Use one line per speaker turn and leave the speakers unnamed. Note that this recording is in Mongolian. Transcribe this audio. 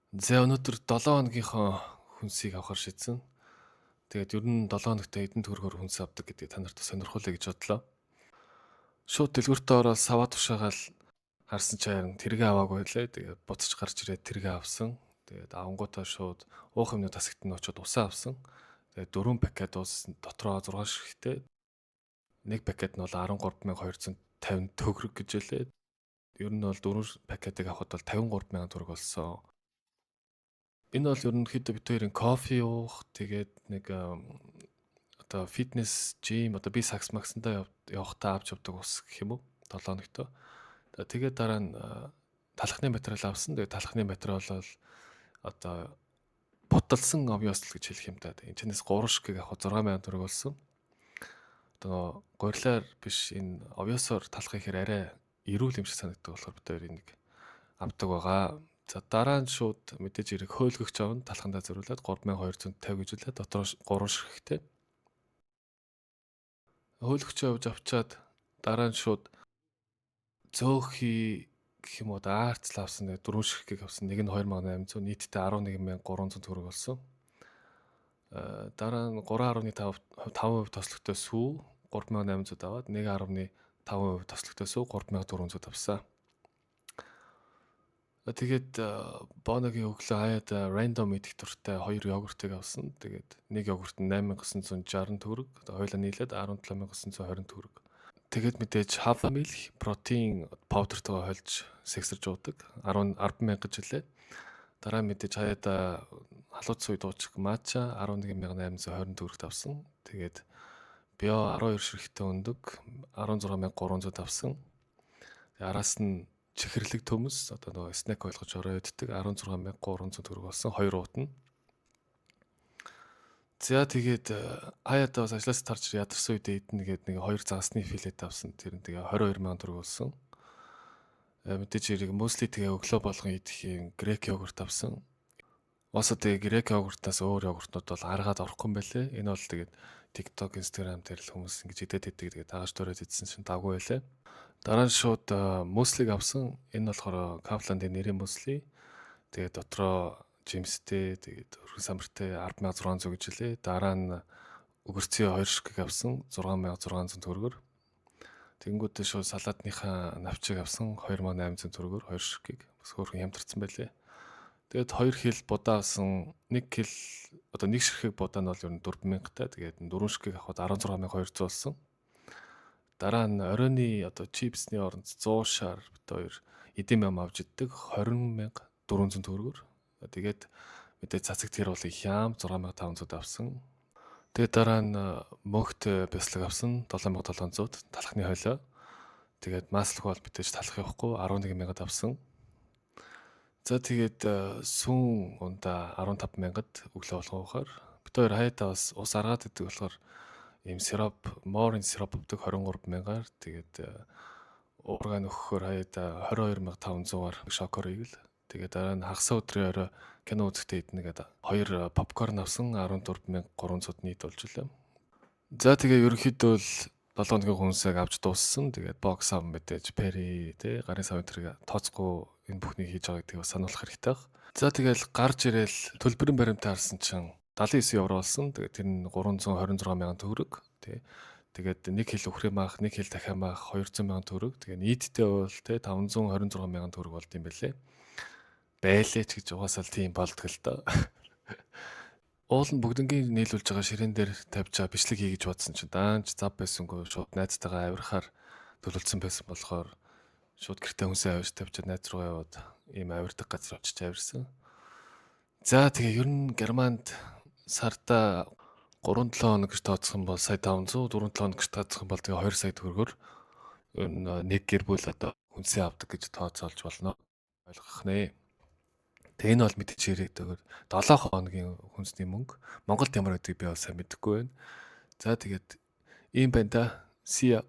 За өнөөдөр 7 хоногийнхоо хүнсийг авахар шийдсэн. Тэгээд ер нь 7 хоногт эдэн төгрөгөөр хүнс авдаг гэдгийг та нарт сонирхолтой гэж бодлоо. Шууд дэлгүүртээ ороод саваа тушаагаал харсан чи харин тэргээ аваагүй лээ. Тэгээд буцаж гарч ирээд тэргээ авсан. Тэгээд авангуудаа шууд уух юмны тасагт нь очиод усаа авсан. Тэгээд 4 пакет ус дотроо 6 ширхтээ. Нэг пакет нь бол 13,250 төгрөг гэж хэлээ. Ер нь бол 4 пакетыг авахд бол 53,000 төгрөг болсон. Энэ бол ерөнхийдөө бид хоёрын кофе уух, тэгээд нэг одоо фитнес, жим, одоо би сакс максандаа явахдаа авч явдаг ус гэх юм уу? 7 хоногтой. Тэгээд дараа нь талхны материал авсан. Тэгээд талхны материал бол одоо буталсан обвиосл гэж хэлэх юм та. Энэ чинээс 3 ширхгийг авах 6,000 төгрөг болсон. Одоо гурилаар биш энэ обвиосоор талах ихээр арай эрүүл юм шиг санагддаг болохоор бид хоёр энийг авдаг байгаа. За дараа нь шууд мэдээж хэрэг хөөлгөгч авна талхандаа зориулаад 3250 гэж үлээ дотор 3 ширхэгтэй. Хөөлгөгч авч авчаад дараа нь шууд зөөхий гэх юм уу арцл авсан 4 ширхгийг авсан. Нэг нь 2800 нийтдээ 11300 төгрөг болсон. Дараа нь 3.5% тослогтой сүү 3800 аваад 1.5% тослогтой сүү 3400 авсан. Тэгээд Боногийн өглөө хаяад random идэх туртай 2 йогуртыг авсан. Тэгээд нэг йогурт нь 8960 төгрөг. Хоёулаа нийлээд 17920 төгрөг. Тэгээд мэдээж half milk протеин powder-тойгоо холж сэгсэрж уудаг 10,000 гэж хэлээ. Дараа нь мэдээж хаяад халууц суй дуучих матча 11820 төгрөгт авсан. Тэгээд био 12 ширхэгтэй өндөг 16300 авсан. Араас нь чихэрлэг төмөс одоо нөгөө снэк ойлгож орой иддэг 16300 төгрөг болсон 2 уут нь. За тэгээд хаяатаа бас ажлаас тарж ядарсан үедээ идэнэ гээд нэг 2 загасны филет авсан. Тэр нь тэгээ 22000 төгрөг болсон. Мэдээж хэрэг мөсли тэгээ өглөө болгон идэх юм грек йогурт авсан. Уусаа тэгээ грек йогуртаас өөр йогуртнууд бол аргаад орохгүй юм байлээ. Энэ бол тэгээд TikTok, Instagram дээр л хүмүүс ингэж идээд идэг тэгээд тааш дөрөөд идсэн чинь даггүй байлээ. Дараа нь шууд мөслиг авсан. Энэ болохоор Kaufland-ийн нэрийн мөсли. Тэгээд дотроо жимстэй, тэгээд өргөн самартай 10,600 гэж хэлээ. Дараа нь өгөрцөө 2 ширхгийг авсан 6,600 төгрөгөөр. Тэнгүүдээ шууд салаатныхаа навчиг авсан 2,800 төгрөгөөр 2 ширхгийг. Бас хөөрхөн хямдарсан байлээ. Тэгээд 2 хил будаа авсан 1 хил одоо 1 ширхэг будаа нь бол ер нь 4,000 таа. Тэгээд 4 ширхгийг авахд 16,200 болсон. Дараа нь оройны одоо чипсний оронд 100 шар бит хоёр эдэм ам авч иддэг 20,400 төгрөгөөр. Тэгээд мэдээ цацаг тэр бол хям 6,500 авсан. Тэгээд дараа нь мөгт бяцлаг авсан 7,700 талхны хойлоо. Тэгээд маслах бол мэдээж талах явахгүй 11,000 авсан. За тэгээд сүүн ундаа 15,000-д өглөө болгон ухаар бит хоёр хаяатаа бас ус аргаад идэг болохоор ийм сироп, морин сироп авдаг 23,000-аар тэгээд уургаа нөхөхөөр хаяатаа 22,500-аар шокор игэл. Тэгээд дараа нь хагас өдрийн орой кино үзэхдээ идэнэ гэдэг 2 попкорн авсан 14,300 нийт болж илээ. За тэгээ ерөнхийдөө л 7 хоногийн хүнсийг авч дууссан. Тэгээд бокс ав мэдээж пери тэ гарын сав энтрийг тооцохгүй энэ бүхнийг хийж байгаа гэдгийг сануулах хэрэгтэй баг. За тэгэл гарч ирээл төлбөрийн баримтаа харсан чинь 79 евро болсон. Тэгээд тэр нь 326,000 төгрөг тий. Тэгээд 1 хил өхрийн маах, 1 хил дахиад маах 200,000 төгрөг. Тэгээд нийтдээ бол тий 526,000 төгрөг болд юм байлээ. Байлээ ч гэж угаасаа л тийм болдго л доо. Уул нь бүгднгийн нийлүүлж байгаа ширээн дээр тавьж байгаа бичлэг хий гэж бодсон чинь даанч зав байсангүй шууд найзтайгаа авирахаар төлөвлөсөн байсан болохоор шууд гэртээ хүнсээ авч тавьчаад найз руу яваад ийм авирдаг газар очиж авирсан. За тэгээ ер нь Германд сарда 3-7 хоног гэж тооцох юм бол сая 500, 4-7 хоног гэж тооцох юм бол тэгээ 2 сая төгрөгөөр нэг гэр бүл одоо хүнсээ авдаг гэж тооцоолж болно. Ойлгох нэ. Тэгээ энэ бол мэдээж хэрэг тэгээд 7 хоногийн хүнсний мөнгө Монголд ямар байдгийг би бол сайн мэдэхгүй байна. За тэгээд ийм байна да. See ya.